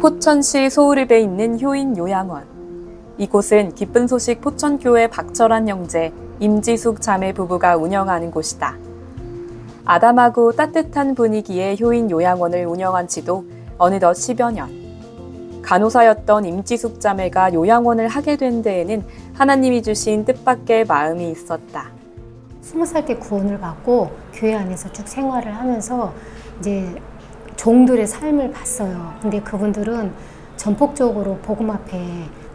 포천시 소우읍에 있는 효인 요양원. 이곳은 기쁜 소식 포천교회 박철환 형제, 임지숙 자매 부부가 운영하는 곳이다. 아담하고 따뜻한 분위기의 효인 요양원을 운영한 지도 어느덧 10여 년. 간호사였던 임지숙 자매가 요양원을 하게 된 데에는 하나님이 주신 뜻밖의 마음이 있었다. 20살 때 구원을 받고 교회 안에서 쭉 생활을 하면서 이제 종들의 삶을 봤어요. 근데 그분들은 전폭적으로 복음 앞에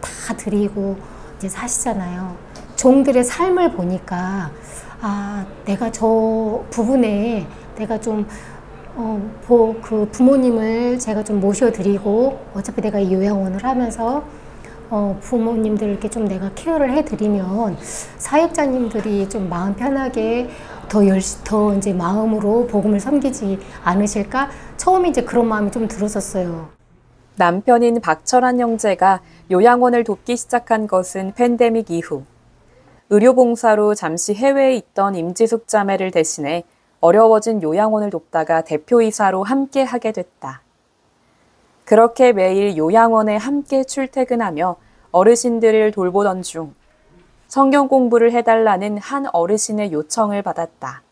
다 드리고 이제 사시잖아요. 종들의 삶을 보니까 내가 저 부분에 내가 좀 그 부모님을 제가 좀 모셔드리고 어차피 내가 이 요양원을 하면서 부모님들께 좀 내가 케어를 해드리면 사역자님들이 좀 마음 편하게 더 이제 마음으로 복음을 섬기지 않으실까? 처음에 이제 그런 마음이 좀 들었었어요. 남편인 박철환 형제가 요양원을 돕기 시작한 것은 팬데믹 이후. 의료봉사로 잠시 해외에 있던 임지숙 자매를 대신해 어려워진 요양원을 돕다가 대표이사로 함께 하게 됐다. 그렇게 매일 요양원에 함께 출퇴근하며 어르신들을 돌보던 중 성경 공부를 해달라는 한 어르신의 요청을 받았다.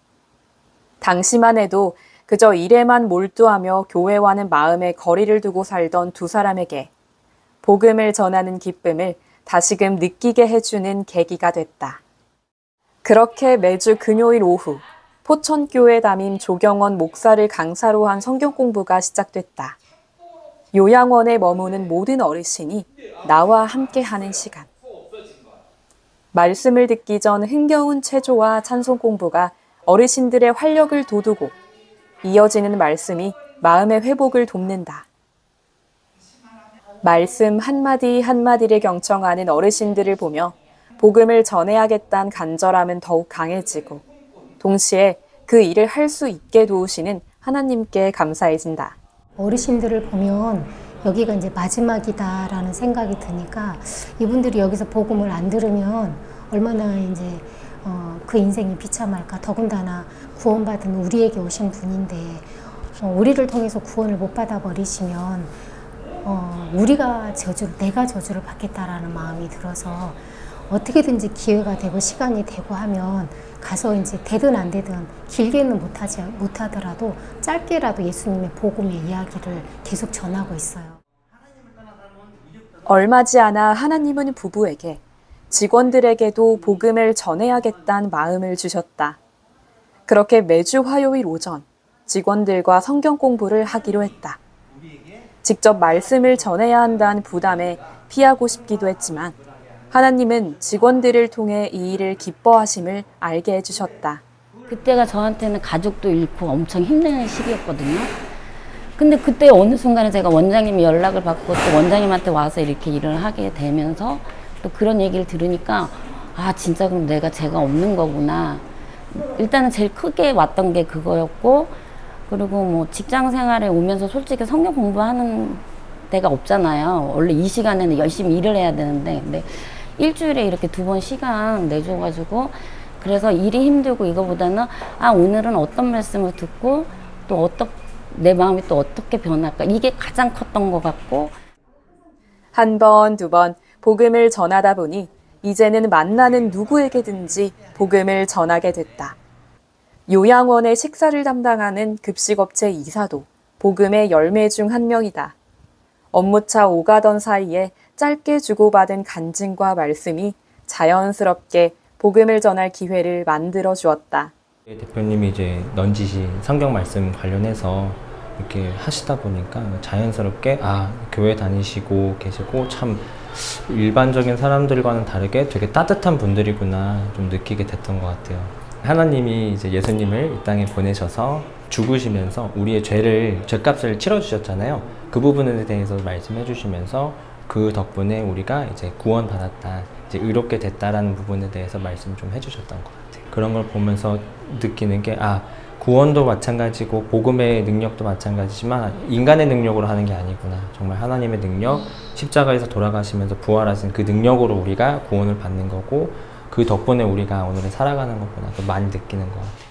당시만 해도 그저 일에만 몰두하며 교회와는 마음의 거리를 두고 살던 두 사람에게 복음을 전하는 기쁨을 다시금 느끼게 해주는 계기가 됐다. 그렇게 매주 금요일 오후 포천교회 담임 조경원 목사를 강사로 한 성경 공부가 시작됐다. 요양원에 머무는 모든 어르신이 나와 함께하는 시간. 말씀을 듣기 전 흥겨운 체조와 찬송 공부가 어르신들의 활력을 돋우고 이어지는 말씀이 마음의 회복을 돕는다. 말씀 한마디 한마디를 경청하는 어르신들을 보며 복음을 전해야겠다는 간절함은 더욱 강해지고 동시에 그 일을 할 수 있게 도우시는 하나님께 감사해진다. 어르신들을 보면 여기가 이제 마지막이다라는 생각이 드니까 이분들이 여기서 복음을 안 들으면 얼마나 이제 그 인생이 비참할까. 더군다나 구원받은 우리에게 오신 분인데 우리를 통해서 구원을 못 받아버리시면 우리가 내가 저주를 받겠다라는 마음이 들어서 어떻게든지 기회가 되고 시간이 되고 하면 가서 이제 되든 안 되든 길게는 못하더라도 짧게라도 예수님의 복음의 이야기를 계속 전하고 있어요. 얼마지 않아 하나님은 부부에게 직원들에게도 복음을 전해야겠다는 마음을 주셨다. 그렇게 매주 화요일 오전 직원들과 성경 공부를 하기로 했다. 직접 말씀을 전해야 한다는 부담에 피하고 싶기도 했지만 하나님은 직원들을 통해 이 일을 기뻐하심을 알게 해주셨다. 그때가 저한테는 가족도 잃고 엄청 힘든 시기였거든요. 근데 그때 어느 순간에 제가 원장님이 연락을 받고 또 원장님한테 와서 이렇게 일을 하게 되면서 또 그런 얘기를 들으니까 진짜 그럼 내가 죄가 없는 거구나. 일단은 제일 크게 왔던 게 그거였고, 그리고 뭐 직장 생활에 오면서 솔직히 성경 공부하는 데가 없잖아요. 원래 이 시간에는 열심히 일을 해야 되는데 근데 일주일에 이렇게 2번 시간 내줘가지고 그래서 일이 힘들고 이거보다는 오늘은 어떤 말씀을 듣고 또 내 마음이 또 어떻게 변할까, 이게 가장 컸던 것 같고. 한 번, 두 번 복음을 전하다 보니 이제는 만나는 누구에게든지 복음을 전하게 됐다. 요양원의 식사를 담당하는 급식업체 이사도 복음의 열매 중 한 명이다. 업무차 오가던 사이에 짧게 주고받은 간증과 말씀이 자연스럽게 복음을 전할 기회를 만들어 주었다. 대표님이 이제 넌지시 성경 말씀 관련해서 이렇게 하시다 보니까 자연스럽게 교회 다니시고 계시고 참 일반적인 사람들과는 다르게 되게 따뜻한 분들이구나 좀 느끼게 됐던 것 같아요. 하나님이 이제 예수님을 이 땅에 보내셔서 죽으시면서 우리의 죄값을 치러주셨잖아요. 그 부분에 대해서 말씀해 주시면서 그 덕분에 우리가 이제 구원받았다, 이제 의롭게 됐다라는 부분에 대해서 말씀 좀 해주셨던 것 같아요. 그런 걸 보면서 느끼는 게 구원도 마찬가지고 복음의 능력도 마찬가지지만 인간의 능력으로 하는 게 아니구나. 정말 하나님의 능력, 십자가에서 돌아가시면서 부활하신 그 능력으로 우리가 구원을 받는 거고 그 덕분에 우리가 오늘을 살아가는 것구나. 또 많이 느끼는 것 같아요.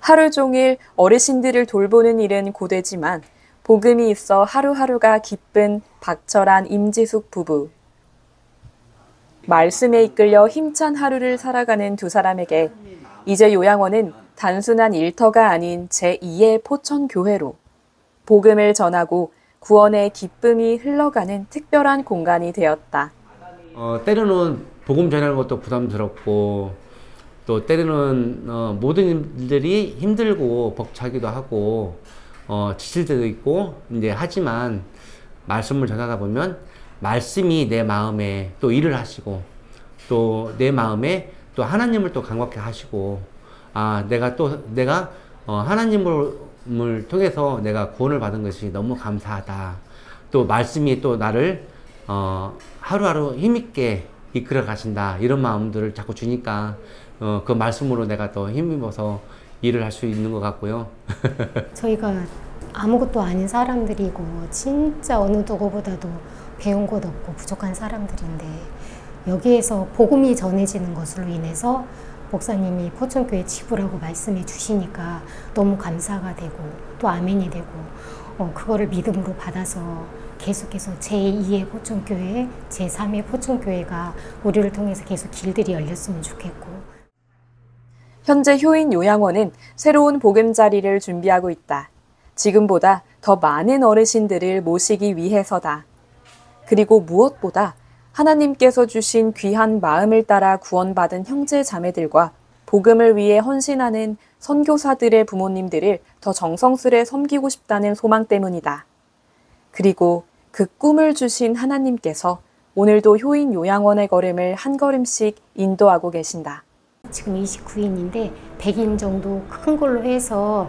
하루 종일 어르신들을 돌보는 일은 고되지만 복음이 있어 하루하루가 기쁜 박철한 임지숙 부부. 말씀에 이끌려 힘찬 하루를 살아가는 두 사람에게 이제 요양원은 단순한 일터가 아닌 제2의 포천교회로 복음을 전하고 구원의 기쁨이 흘러가는 특별한 공간이 되었다. 때로는 복음 전하는 것도 부담스럽고 또 때로는 모든 일들이 힘들고 벅차기도 하고 지칠 때도 있고 이제 하지만 말씀을 전하다 보면 말씀이 내 마음에 또 일을 하시고 또 내 마음에 또 하나님을 또 감격해 하시고 내가 하나님을 통해서 내가 구원을 받은 것이 너무 감사하다. 또 말씀이 또 나를 하루하루 힘있게 이끌어 가신다. 이런 마음들을 자꾸 주니까 그 말씀으로 내가 더 힘입어서 일을 할 수 있는 것 같고요. 저희가 아무것도 아닌 사람들이고 진짜 어느 누구보다도 배운 것 없고 부족한 사람들인데 여기에서 복음이 전해지는 것으로 인해서 목사님이 포천교회 지부라고 말씀해 주시니까 너무 감사가 되고 또 아멘이 되고 그거를 믿음으로 받아서 계속해서 제2의 포천교회, 제3의 포천교회가 우리를 통해서 계속 길들이 열렸으면 좋겠고. 현재 효인 요양원은 새로운 보금자리를 준비하고 있다. 지금보다 더 많은 어르신들을 모시기 위해서다. 그리고 무엇보다 하나님께서 주신 귀한 마음을 따라 구원받은 형제 자매들과 복음을 위해 헌신하는 선교사들의 부모님들을 더 정성스레 섬기고 싶다는 소망 때문이다. 그리고 그 꿈을 주신 하나님께서 오늘도 효인 요양원의 걸음을 한 걸음씩 인도하고 계신다. 지금 29인인데 100인 정도 큰 걸로 해서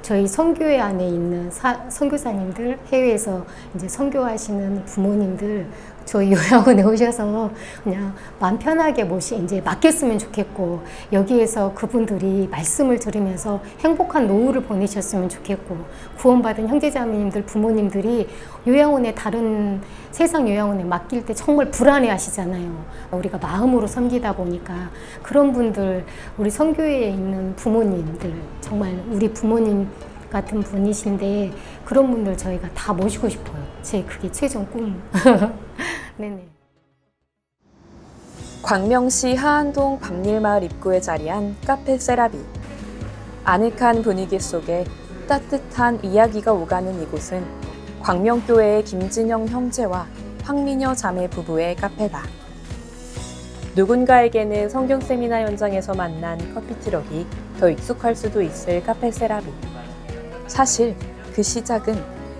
저희 선교회 안에 있는 선교사님들, 해외에서 이제 선교하시는 부모님들 저희 요양원에 오셔서 그냥 마음 편하게 이제 맡겼으면 좋겠고, 여기에서 그분들이 말씀을 들으면서 행복한 노후를 보내셨으면 좋겠고, 구원받은 형제자매님들, 부모님들이 요양원에 다른 세상 요양원에 맡길 때 정말 불안해 하시잖아요. 우리가 마음으로 섬기다 보니까 그런 분들, 우리 선교회에 있는 부모님들, 정말 우리 부모님 같은 분이신데 그런 분들 저희가 다 모시고 싶어요. 그게 최종 꿈. 네네. 광명시 하안동 밤일마을 입구에 자리한 카페 세라비. 아늑한 분위기 속에 따뜻한 이야기가 오가는 이곳은 광명교회의 김진영 형제와 황미녀 자매 부부의 카페다. 누군가에게는 성경 세미나 현장에서 만난 커피트럭이 더 익숙할 수도 있을 카페 세라비. 사실 그 시작은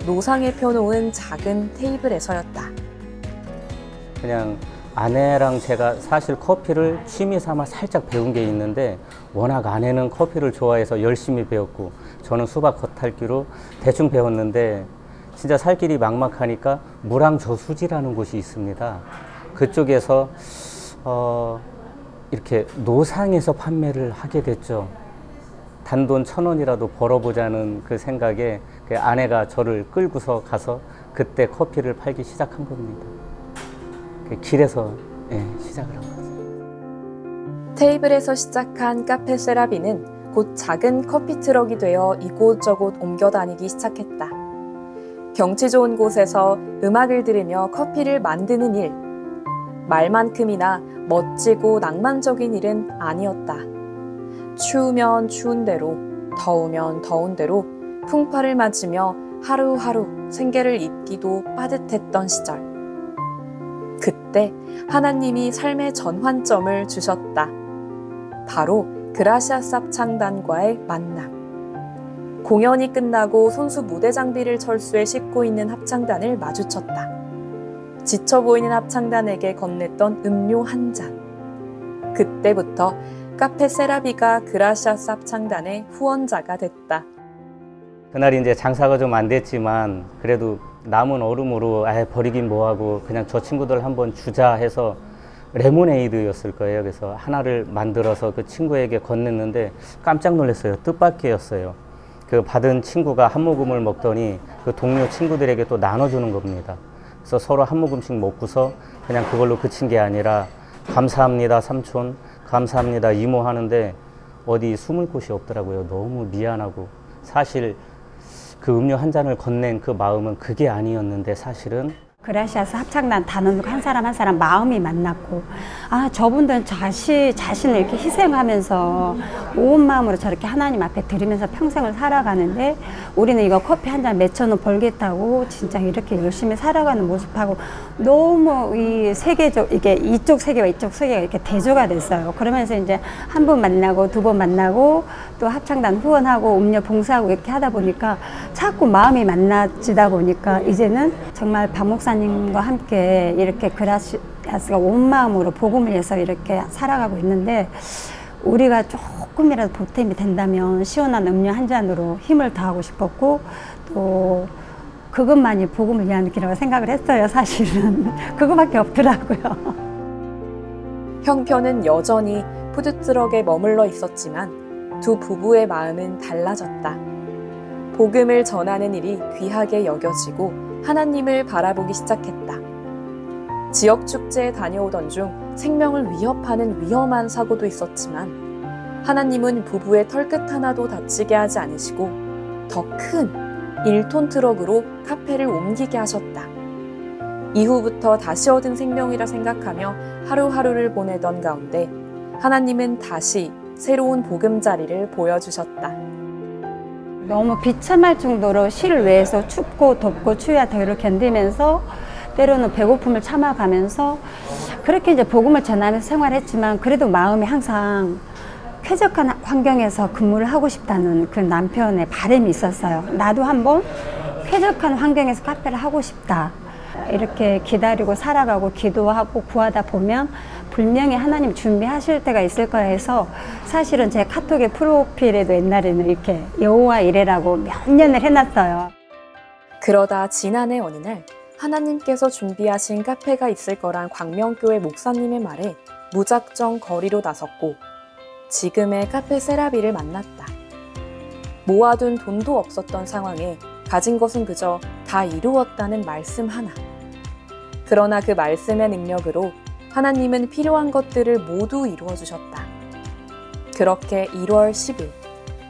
노상에 펴놓은 작은 테이블에서였다. 그냥 아내랑 제가 사실 커피를 취미 삼아 살짝 배운 게 있는데, 워낙 아내는 커피를 좋아해서 열심히 배웠고 저는 수박 겉핥기로 대충 배웠는데, 진짜 살 길이 막막하니까 무랑저수지라는 곳이 있습니다. 그쪽에서 이렇게 노상에서 판매를 하게 됐죠. 단돈 1,000원이라도 벌어보자는 그 생각에 그 아내가 저를 끌고서 가서 그때 커피를 팔기 시작한 겁니다. 그 길에서 시작을 한 거죠. 테이블에서 시작한 카페 세라비는 곧 작은 커피 트럭이 되어 이곳저곳 옮겨 다니기 시작했다. 경치 좋은 곳에서 음악을 들으며 커피를 만드는 일. 말만큼이나 멋지고 낭만적인 일은 아니었다. 추우면 추운 대로, 더우면 더운 대로 풍파를 맞으며 하루하루 생계를 잇기도 빠듯했던 시절. 그때 하나님이 삶의 전환점을 주셨다. 바로 그라시아 쌉 창단과의 만남. 공연이 끝나고 손수 무대 장비를 철수해 싣고 있는 합창단을 마주쳤다. 지쳐 보이는 합창단에게 건넸던 음료 한 잔. 그때부터 카페 세라비가 그라시아 쌉 창단의 후원자가 됐다. 그날 이제 장사가 좀 안 됐지만 그래도 남은 얼음으로 버리긴 뭐하고 그냥 저 친구들 한번 주자 해서 레모네이드였을 거예요. 그래서 하나를 만들어서 그 친구에게 건넸는데 깜짝 놀랐어요. 뜻밖이었어요. 그 받은 친구가 한 모금을 먹더니 그 동료 친구들에게 또 나눠주는 겁니다. 그래서 서로 한 모금씩 먹고서 그냥 그걸로 그친 게 아니라 감사합니다 삼촌, 감사합니다 이모 하는데 어디 숨을 곳이 없더라고요. 너무 미안하고. 사실 그 음료 한 잔을 건넨 그 마음은 그게 아니었는데 사실은 그라시아스 합창단 단원들 한 사람 마음이 만났고, 아, 저분들은 자신을 이렇게 희생하면서 온 마음으로 저렇게 하나님 앞에 드리면서 평생을 살아가는데, 우리는 이거 커피 한 잔 몇천 원 벌겠다고 진짜 이렇게 열심히 살아가는 모습하고 너무 이 세계적, 이게 이쪽 세계와 이쪽 세계가 이렇게 대조가 됐어요. 그러면서 이제 한 번 만나고 두 번 만나고 또 합창단 후원하고 음료 봉사하고 이렇게 하다 보니까 자꾸 마음이 만나지다 보니까 이제는 정말 박 목사님과 함께 이렇게 그라시아스가 온 마음으로 복음을 위해서 이렇게 살아가고 있는데, 우리가 조금이라도 보탬이 된다면 시원한 음료 한 잔으로 힘을 더하고 싶었고, 또 그것만이 복음을 위한 길이라고 생각을 했어요. 사실은 그거밖에 없더라고요. 형편은 여전히 푸드트럭에 머물러 있었지만 두 부부의 마음은 달라졌다. 복음을 전하는 일이 귀하게 여겨지고 하나님을 바라보기 시작했다. 지역 축제에 다녀오던 중 생명을 위협하는 위험한 사고도 있었지만 하나님은 부부의 털끝 하나도 다치게 하지 않으시고 더 큰 1톤 트럭으로 카페를 옮기게 하셨다. 이후부터 다시 얻은 생명이라 생각하며 하루하루를 보내던 가운데 하나님은 다시 새로운 보금자리를 보여주셨다. 너무 비참할 정도로 실외에서 춥고 덥고 추위와 더위를 견디면서 때로는 배고픔을 참아가면서 그렇게 이제 복음을 전하면서 생활했지만, 그래도 마음이 항상 쾌적한 환경에서 근무를 하고 싶다는 그 남편의 바람이 있었어요. 나도 한번 쾌적한 환경에서 카페를 하고 싶다. 이렇게 기다리고 살아가고 기도하고 구하다 보면 분명히 하나님 준비하실 때가 있을 거야 해서, 사실은 제 카톡의 프로필에도 옛날에는 이렇게 여호와 이레라고 몇 년을 해놨어요. 그러다 지난해 어느 날 하나님께서 준비하신 카페가 있을 거란 광명교회 목사님의 말에 무작정 거리로 나섰고 지금의 카페 세라비를 만났다. 모아둔 돈도 없었던 상황에 가진 것은 그저 다 이루었다는 말씀 하나. 그러나 그 말씀의 능력으로 하나님은 필요한 것들을 모두 이루어주셨다. 그렇게 1월 10일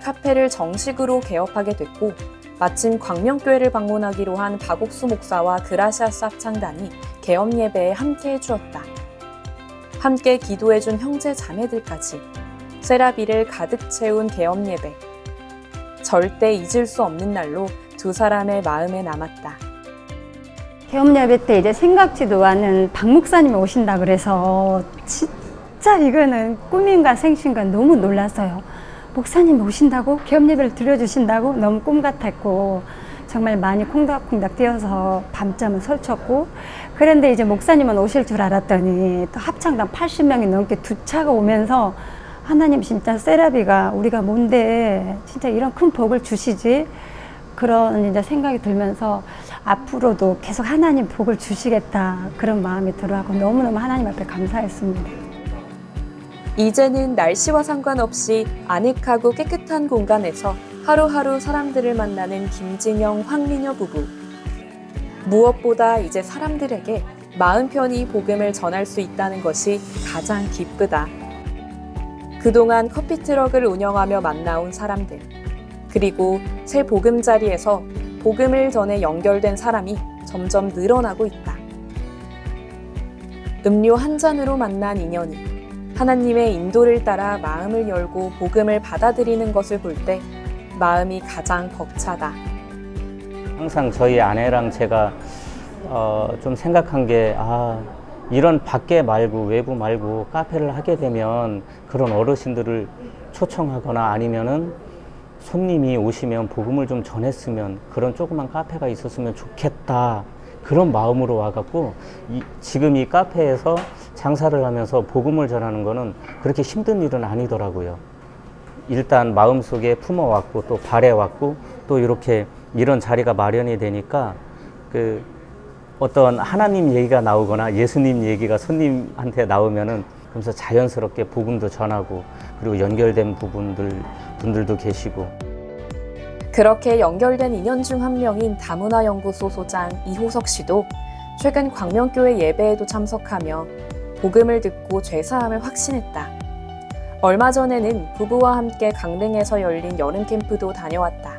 카페를 정식으로 개업하게 됐고, 마침 광명교회를 방문하기로 한 박옥수 목사와 그라시아스 합창단이 개업 예배에 함께 해주었다. 함께 기도해준 형제 자매들까지 세라비를 가득 채운 개업 예배. 절대 잊을 수 없는 날로 두 사람의 마음에 남았다. 개업 예배 때 이제 생각지도 않은 박 목사님이 오신다 그래서 진짜 이거는 꿈인가 생신가 너무 놀랐어요. 목사님이 오신다고? 개업 예배를 드려주신다고? 너무 꿈 같았고, 정말 많이 콩닥콩닥 뛰어서 밤잠을 설쳤고, 그런데 이제 목사님은 오실 줄 알았더니 또 합창단 80명이 넘게 두 차가 오면서, 하나님 진짜 세라비가 우리가 뭔데 진짜 이런 큰 복을 주시지? 그런 이제 생각이 들면서 앞으로도 계속 하나님 복을 주시겠다, 그런 마음이 들어하고 너무너무 하나님 앞에 감사했습니다. 이제는 날씨와 상관없이 아늑하고 깨끗한 공간에서 하루하루 사람들을 만나는 김진영, 황미녀 부부. 무엇보다 이제 사람들에게 마음 편히 복음을 전할 수 있다는 것이 가장 기쁘다. 그동안 커피트럭을 운영하며 만나온 사람들, 그리고 새 보금자리에서 복음을 전해 연결된 사람이 점점 늘어나고 있다. 음료 한 잔으로 만난 인연이 하나님의 인도를 따라 마음을 열고 복음을 받아들이는 것을 볼 때 마음이 가장 벅차다. 항상 저희 아내랑 제가 좀 생각한 게, 이런 밖에 말고 외부 말고 카페를 하게 되면 그런 어르신들을 초청하거나 아니면은 손님이 오시면 복음을 좀 전했으면, 그런 조그만 카페가 있었으면 좋겠다, 그런 마음으로 와갖고 지금 이 카페에서 장사를 하면서 복음을 전하는 거는 그렇게 힘든 일은 아니더라고요. 일단 마음속에 품어왔고 또 바래왔고 또 이렇게 이런 자리가 마련이 되니까 그 어떤 하나님 얘기가 나오거나 예수님 얘기가 손님한테 나오면은 그러면서 자연스럽게 복음도 전하고, 그리고 연결된 분들도 계시고. 그렇게 연결된 인연 중 한 명인 다문화연구소 소장 이호석 씨도 최근 광명교회 예배에도 참석하며 복음을 듣고 죄사함을 확신했다. 얼마 전에는 부부와 함께 강릉에서 열린 여름 캠프도 다녀왔다.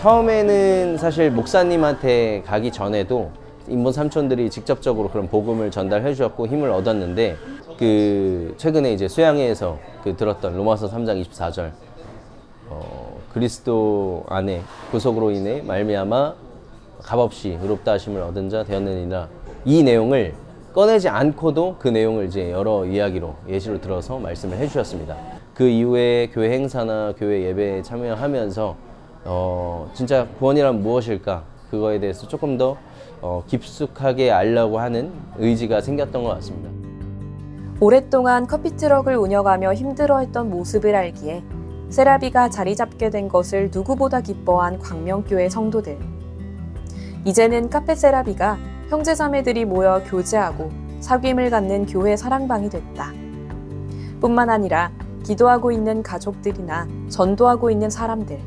처음에는 사실 목사님한테 가기 전에도 인본 삼촌들이 직접적으로 그런 복음을 전달해 주셨고 힘을 얻었는데, 최근에 이제 수양회에서 들었던 로마서 3장 24절, 그리스도 안에 구속으로 인해 말미암아 값없이 의롭다 하심을 얻은 자 되었느니라, 이 내용을 꺼내지 않고도 그 내용을 이제 여러 이야기로 예시로 들어서 말씀을 해주셨습니다. 그 이후에 교회 행사나 교회 예배에 참여하면서 진짜 구원이란 무엇일까, 그거에 대해서 조금 더 깊숙하게 알려고 하는 의지가 생겼던 것 같습니다. 오랫동안 커피트럭을 운영하며 힘들어했던 모습을 알기에 세라비가 자리 잡게 된 것을 누구보다 기뻐한 광명교회 성도들. 이제는 카페 세라비가 형제자매들이 모여 교제하고 사귐을 갖는 교회 사랑방이 됐다. 뿐만 아니라 기도하고 있는 가족들이나 전도하고 있는 사람들,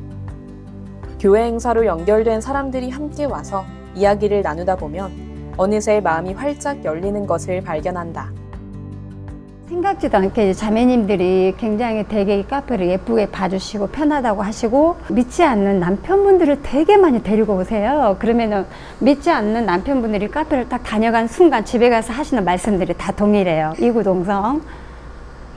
교회 행사로 연결된 사람들이 함께 와서 이야기를 나누다 보면 어느새 마음이 활짝 열리는 것을 발견한다. 생각지도 않게 자매님들이 굉장히 되게 이 카페를 예쁘게 봐주시고 편하다고 하시고, 믿지 않는 남편분들을 되게 많이 데리고 오세요. 그러면은 믿지 않는 남편분들이 카페를 딱 다녀간 순간 집에 가서 하시는 말씀들이 다 동일해요. 이구동성.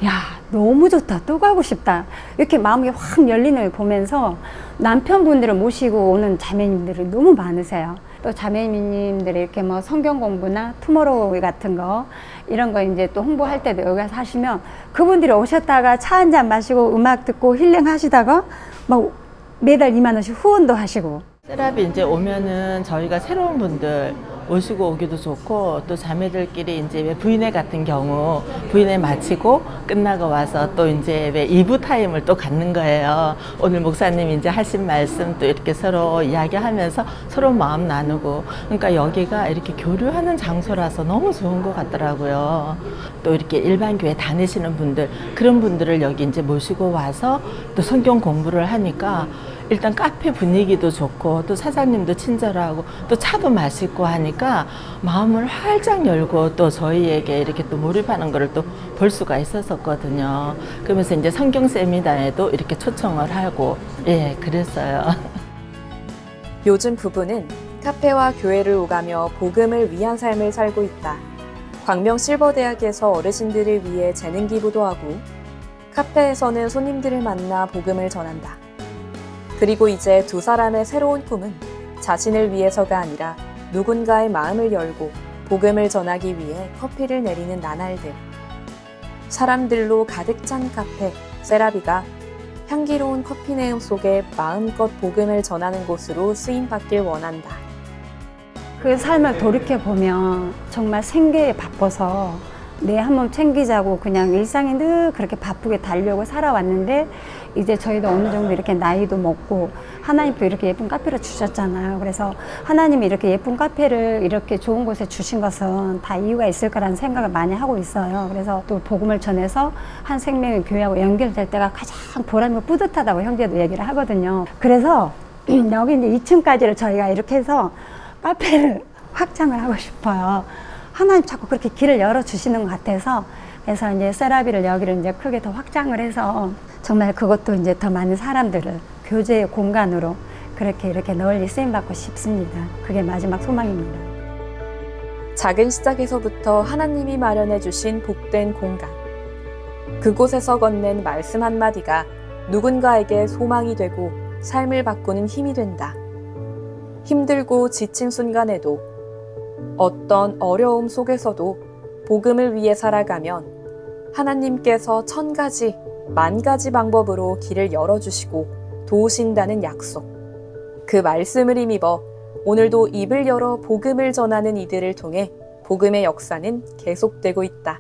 야, 너무 좋다. 또 가고 싶다. 이렇게 마음이 확 열리는 걸 보면서 남편분들을 모시고 오는 자매님들이 너무 많으세요. 또 자매님들이 이렇게 뭐 성경 공부나 투모로우 같은 거 이런 거 이제 또 홍보할 때도 여기 가서 하시면 그분들이 오셨다가 차 한잔 마시고 음악 듣고 힐링 하시다가 막 매달 2만 원씩 후원도 하시고. 세라비 이제 오면은 저희가 새로운 분들 오시고 오기도 좋고, 또 자매들끼리 이제 왜 부인회 같은 경우 부인회 마치고 끝나고 와서 또 이제 왜 2부 타임을 또 갖는 거예요. 오늘 목사님 이제 하신 말씀 또 이렇게 서로 이야기하면서 서로 마음 나누고, 그러니까 여기가 이렇게 교류하는 장소라서 너무 좋은 것 같더라고요. 또 이렇게 일반 교회 다니시는 분들, 그런 분들을 여기 이제 모시고 와서 또 성경 공부를 하니까 일단 카페 분위기도 좋고, 또 사장님도 친절하고, 또 차도 맛있고 하니까 마음을 활짝 열고 또 저희에게 이렇게 또 몰입하는 거를 또 볼 수가 있었거든요. 그러면서 이제 성경 세미나에도 이렇게 초청을 하고, 예, 그랬어요. 요즘 부부는 카페와 교회를 오가며 복음을 위한 삶을 살고 있다. 광명 실버대학에서 어르신들을 위해 재능 기부도 하고, 카페에서는 손님들을 만나 복음을 전한다. 그리고 이제 두 사람의 새로운 꿈은 자신을 위해서가 아니라 누군가의 마음을 열고 복음을 전하기 위해 커피를 내리는 나날들. 사람들로 가득 찬 카페 세라비가 향기로운 커피 내음 속에 마음껏 복음을 전하는 곳으로 쓰임받길 원한다. 그 삶을 돌이켜보면 정말 생계에 바빠서 내 한 몸 챙기자고 그냥 일상에 늘 그렇게 바쁘게 달려고 살아왔는데, 이제 저희도 어느 정도 이렇게 나이도 먹고 하나님도 이렇게 예쁜 카페를 주셨잖아요. 그래서 하나님이 이렇게 예쁜 카페를 이렇게 좋은 곳에 주신 것은 다 이유가 있을 거라는 생각을 많이 하고 있어요. 그래서 또 복음을 전해서 한 생명의 교회하고 연결될 때가 가장 보람이고 뿌듯하다고 형제도 얘기를 하거든요. 그래서 여기 이제 2층까지를 저희가 이렇게 해서 카페를 확장을 하고 싶어요. 하나님 자꾸 그렇게 길을 열어주시는 것 같아서, 그래서 이제 세라비를 여기를 이제 크게 더 확장을 해서 정말 그것도 이제 더 많은 사람들을 교제의 공간으로 그렇게 이렇게 널리 쓰임받고 싶습니다. 그게 마지막 소망입니다. 작은 시작에서부터 하나님이 마련해 주신 복된 공간. 그곳에서 건넨 말씀 한마디가 누군가에게 소망이 되고 삶을 바꾸는 힘이 된다. 힘들고 지친 순간에도, 어떤 어려움 속에서도 복음을 위해 살아가면 하나님께서 1000가지, 10,000가지 방법으로 길을 열어주시고 도우신다는 약속. 그 말씀을 힘입어 오늘도 입을 열어 복음을 전하는 이들을 통해 복음의 역사는 계속되고 있다.